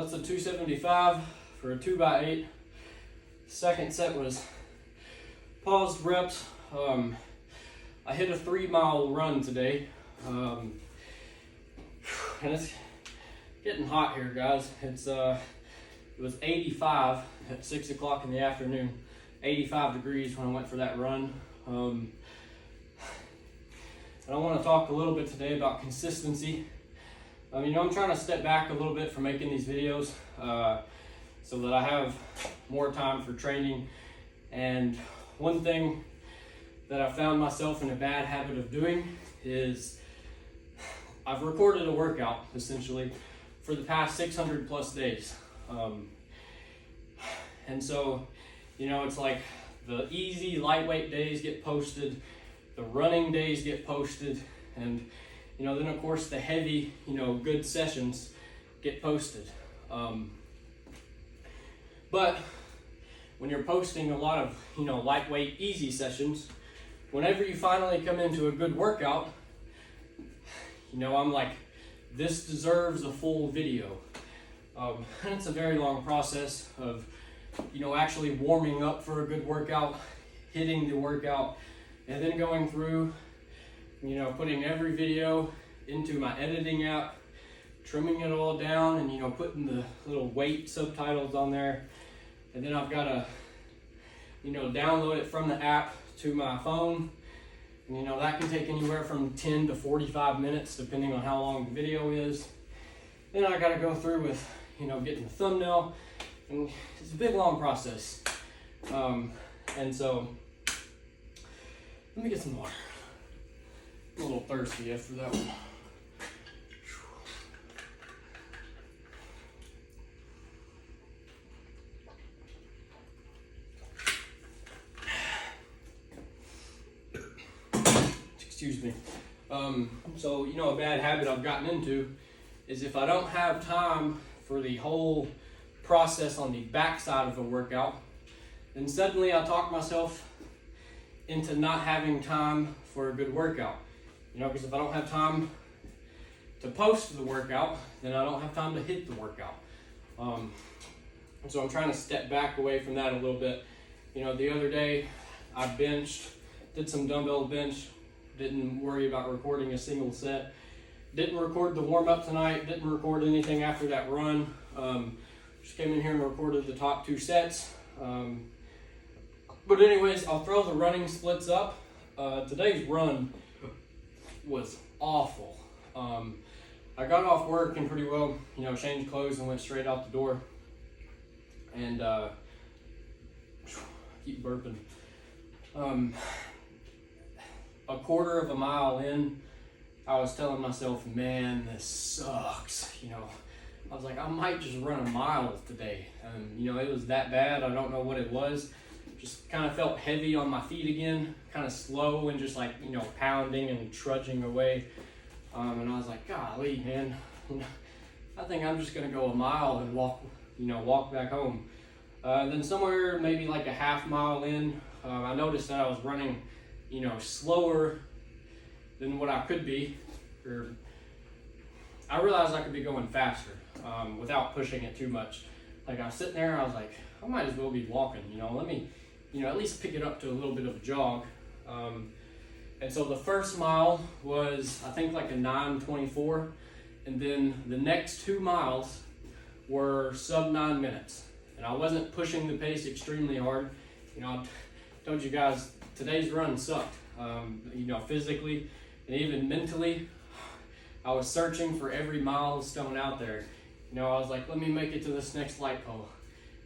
that's a 275 for a 2x8. Second set was paused reps. I hit a 3-mile run today. And it's getting hot here, guys. It was 85 at 6 o'clock in the afternoon. 85 degrees when I went for that run. And I want to talk a little bit today about consistency. I'm trying to step back a little bit from making these videos so that I have more time for training. And one thing that I found myself in a bad habit of doing is I've recorded a workout essentially for the past 600 plus days. And so, it's like the easy lightweight days get posted, the running days get posted, and then of course the heavy, good sessions get posted. But when you're posting a lot of, lightweight, easy sessions, whenever you finally come into a good workout, I'm like, this deserves a full video. And it's a very long process of, actually warming up for a good workout, hitting the workout, and then going through, putting every video into my editing app, trimming it all down, and, putting the little weight subtitles on there. And then I've got to, download it from the app to my phone. And, that can take anywhere from 10 to 45 minutes, depending on how long the video is. Then I got to go through with, getting the thumbnail. And it's a big, long process. And so, let me get some water. I'm a little thirsty after that one. Excuse me. So, a bad habit I've gotten into is if I don't have time for the whole process on the backside of a workout, then suddenly I talk myself into not having time for a good workout. Because if I don't have time to post the workout, then I don't have time to hit the workout. So I'm trying to step back away from that a little bit. The other day I benched, did some dumbbell bench, didn't worry about recording a single set. Didn't record the warm-up tonight, didn't record anything after that run. Just came in here and recorded the top 2 sets. But anyways, I'll throw the running splits up. Today's run was awful. I got off work and pretty well, changed clothes and went straight out the door. And I keep burping. A quarter of a mile in, I was telling myself, man, this sucks. I was like, I might just run a mile today. It was that bad. I don't know what it was. Just kind of felt heavy on my feet again, kind of slow and just like, pounding and trudging away. And I was like, golly, man, I think I'm just going to go a mile and walk back home. Then somewhere maybe like a half mile in, I noticed that I was running, slower than what I could be. Or I realized I could be going faster without pushing it too much. Like I was sitting there, I was like, I might as well be walking, let me, at least pick it up to a little bit of a jog. And so the first mile was, I think, like a 9:24. And then the next 2 miles were sub 9 minutes. And I wasn't pushing the pace extremely hard. I told you guys, today's run sucked. Physically and even mentally, I was searching for every milestone out there. I was like, let me make it to this next light pole.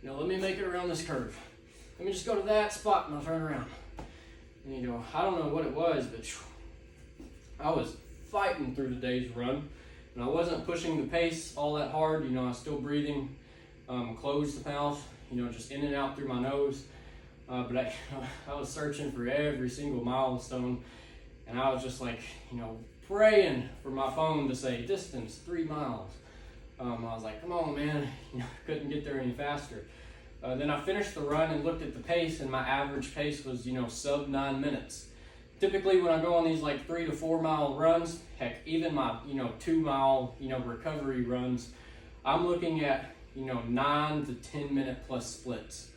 Let me make it around this curve. Let me just go to that spot and I'll turn around. And I don't know what it was, but I was fighting through today's run. And I wasn't pushing the pace all that hard. I was still breathing, closed mouth, just in and out through my nose. But I was searching for every single milestone, and I was just like, praying for my phone to say distance 3 miles. I was like, come on, man, couldn't get there any faster. Then I finished the run and looked at the pace, and my average pace was, sub 9 minutes. Typically when I go on these like 3 to 4 mile runs, heck, even my, 2 mile, recovery runs, I'm looking at, 9 to 10 minute plus splits.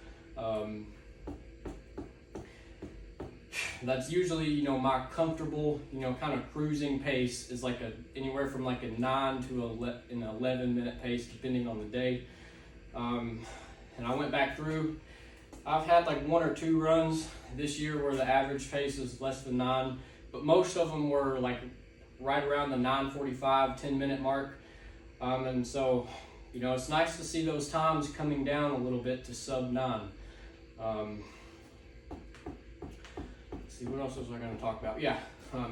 That's usually, my comfortable, kind of cruising pace is like anywhere from like a 9 to an 11 minute pace, depending on the day. And I went back through, I've had like 1 or 2 runs this year where the average pace is less than 9, but most of them were like right around the 9:45, 10 minute mark. And so, it's nice to see those times coming down a little bit to sub 9. Let's see, what else was I going to talk about? Yeah,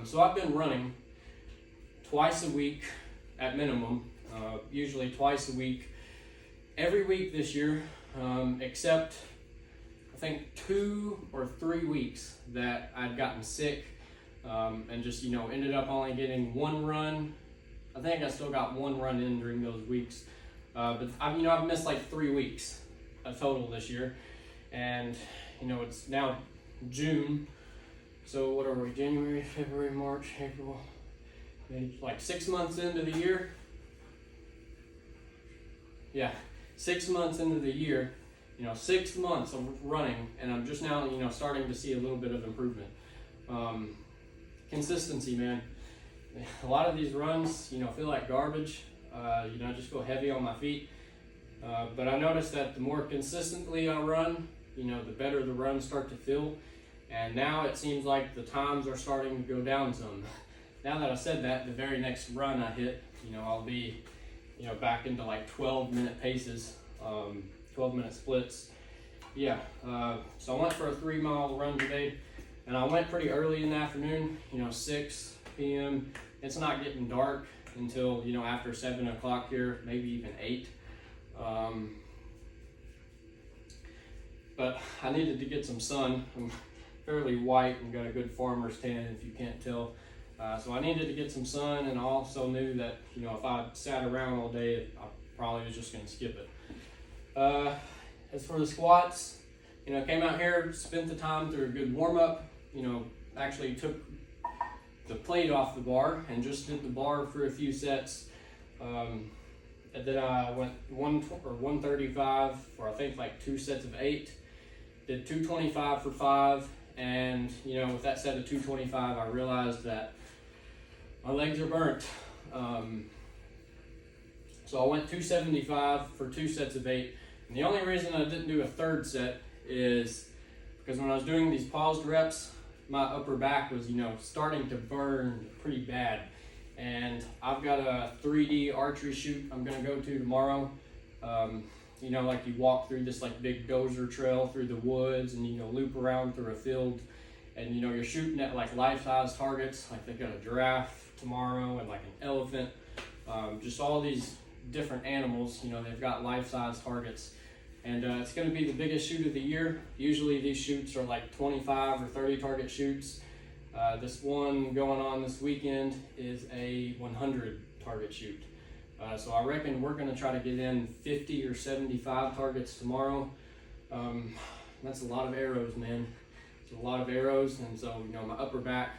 so I've been running twice a week at minimum, usually twice a week, every week this year, except I think 2 or 3 weeks that I'd gotten sick, and just, ended up only getting 1 run. I think I still got 1 run in during those weeks. But I've missed like 3 weeks total this year. And, it's now June. So what are we, January, February, March, April, May, like 6 months into the year? Yeah, 6 months into the year, 6 months of running, and I'm just now, starting to see a little bit of improvement. Consistency, man. A lot of these runs, feel like garbage. I just feel heavy on my feet. But I noticed that the more consistently I run, the better the runs start to feel. And now it seems like the times are starting to go down some. Now that I said that, the very next run I hit, I'll be, back into like 12-minute paces, 12-minute splits. Yeah, so I went for a 3-mile run today, and I went pretty early in the afternoon, 6 p.m. It's not getting dark until, after 7 o'clock here, maybe even 8. But I needed to get some sun. I'm fairly white and got a good farmer's tan, if you can't tell. So I needed to get some sun, and I also knew that, if I sat around all day, I probably was just going to skip it. As for the squats, came out here, spent the time through a good warm-up, actually took the plate off the bar and just did the bar for a few sets. And then I went 135 for I think like 2 sets of 8. Did 225 for 5, and with that set of 225, I realized that my legs are burnt. So I went 275 for 2 sets of 8. And the only reason I didn't do a 3rd set is because when I was doing these paused reps, my upper back was, starting to burn pretty bad. And I've got a 3D archery shoot I'm gonna go to tomorrow. Like you walk through this like big dozer trail through the woods, and loop around through a field, and you're shooting at like life-size targets. Like they've got a giraffe tomorrow and like an elephant, just all these different animals. They've got life-size targets. And it's going to be the biggest shoot of the year. Usually these shoots are like 25 or 30 target shoots. This one going on this weekend is a 100 target shoot. So I reckon we're going to try to get in 50 or 75 targets tomorrow. That's a lot of arrows, man. It's a lot of arrows, and so my upper back,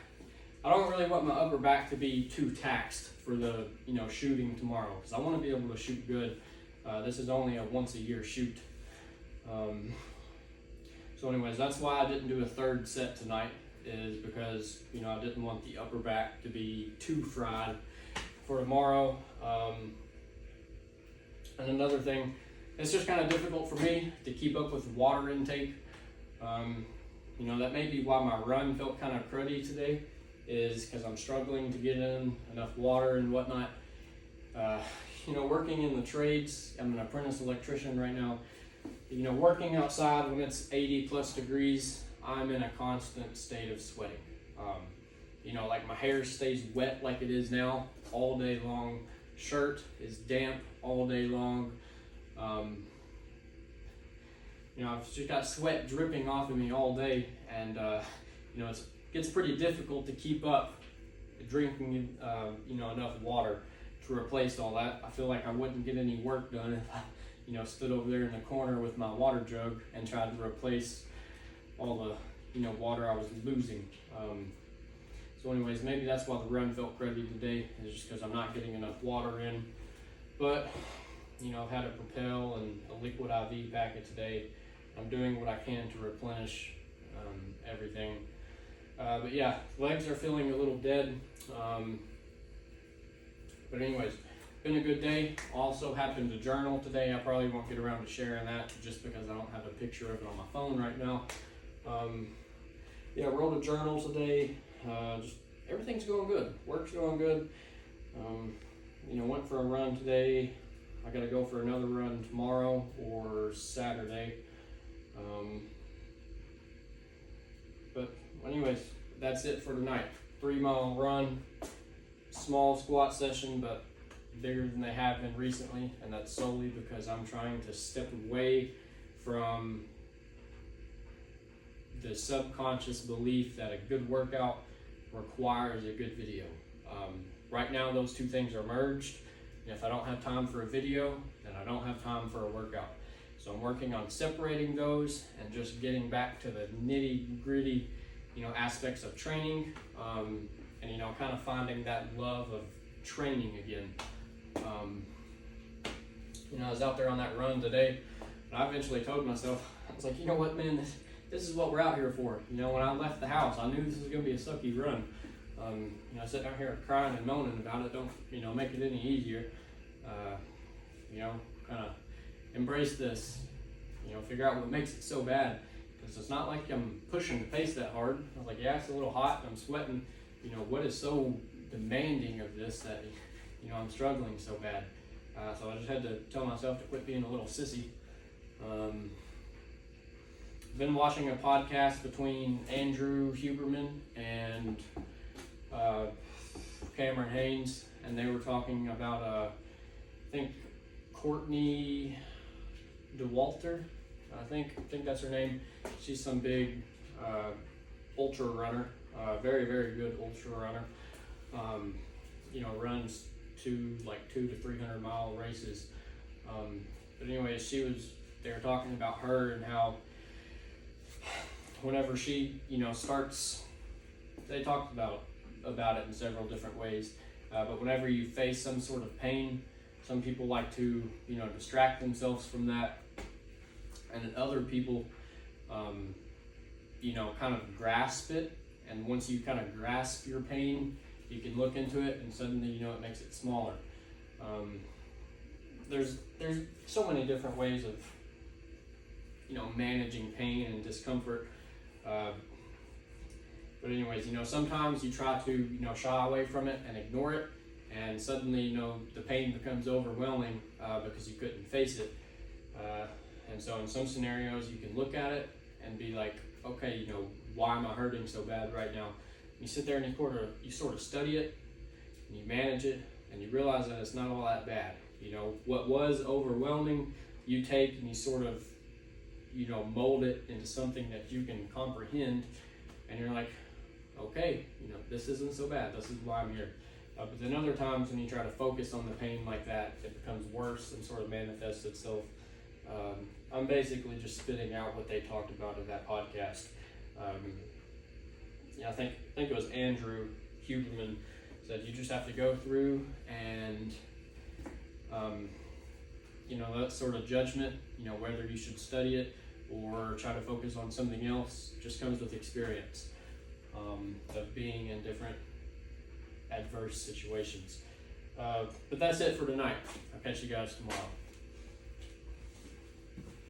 I don't really want my upper back to be too taxed for the shooting tomorrow, because I want to be able to shoot good. This is only a once-a-year shoot. So anyways, that's why I didn't do a 3rd set tonight, is because I didn't want the upper back to be too fried for tomorrow. And another thing, it's just kind of difficult for me to keep up with water intake. That may be why my run felt kind of cruddy today, is because I'm struggling to get in enough water and whatnot. Working in the trades, I'm an apprentice electrician right now. Working outside when it's 80 plus degrees, I'm in a constant state of sweating. Like my hair stays wet like it is now all day long. Shirt is damp all day long. I've just got sweat dripping off of me all day, and it gets pretty difficult to keep up drinking enough water to replace all that. I feel like I wouldn't get any work done if I stood over there in the corner with my water jug and tried to replace all the water I was losing. So anyways, maybe that's why the run felt cruddy today, is just because I'm not getting enough water in. But I've had a Propel and a liquid IV packet today. I'm doing what I can to replenish everything. But yeah, legs are feeling a little dead. But anyways, been a good day. Also happened to journal today. I probably won't get around to sharing that just because I don't have a picture of it on my phone right now. Yeah, wrote a journal today. Just everything's going good. Work's going good. Went for a run today. I gotta go for another run tomorrow or Saturday. But anyways, that's it for tonight. 3-mile run, small squat session, but bigger than they have been recently, and that's solely because I'm trying to step away from the subconscious belief that a good workout requires a good video. Right now, those two things are merged. And if I don't have time for a video, then I don't have time for a workout. So I'm working on separating those and just getting back to the nitty gritty, aspects of training, and kind of finding that love of training again. I was out there on that run today, and I eventually told myself, I was like, you know what, man, this is what we're out here for. When I left the house, I knew this was going to be a sucky run. Sitting out here crying and moaning about it don't, make it any easier. Kind of embrace this, figure out what makes it so bad. Because it's not like I'm pushing the pace that hard. I was like, yeah, it's a little hot, I'm sweating. What is so demanding of this that, I'm struggling so bad. So I just had to tell myself to quit being a little sissy. Been watching a podcast between Andrew Huberman and Cameron Haynes, and they were talking about I think Courtney DeWalter, I think that's her name. She's some big ultra runner, very good ultra runner. Runs 200 to 300 mile races. But anyways, they were talking about her and how whenever she starts, they talked about it in several different ways, but whenever you face some sort of pain, some people like to distract themselves from that, and then other people kind of grasp it, and once you kind of grasp your pain, you can look into it and suddenly it makes it smaller. There's so many different ways of managing pain and discomfort. But anyways, sometimes you try to, shy away from it and ignore it, and suddenly, the pain becomes overwhelming because you couldn't face it. And so in some scenarios, you can look at it and be like, okay, why am I hurting so bad right now? You sit there and you sort of study it, and you manage it, and you realize that it's not all that bad. What was overwhelming, you take and you sort of, mold it into something that you can comprehend, and you're like, okay, this isn't so bad. This is why I'm here. But then other times when you try to focus on the pain like that, it becomes worse and sort of manifests itself. I'm basically just spitting out what they talked about in that podcast. I think it was Andrew Huberman said you just have to go through and that sort of judgment, whether you should study it or try to focus on something else, just comes with experience of being in different adverse situations. But that's it for tonight. I'll catch you guys tomorrow.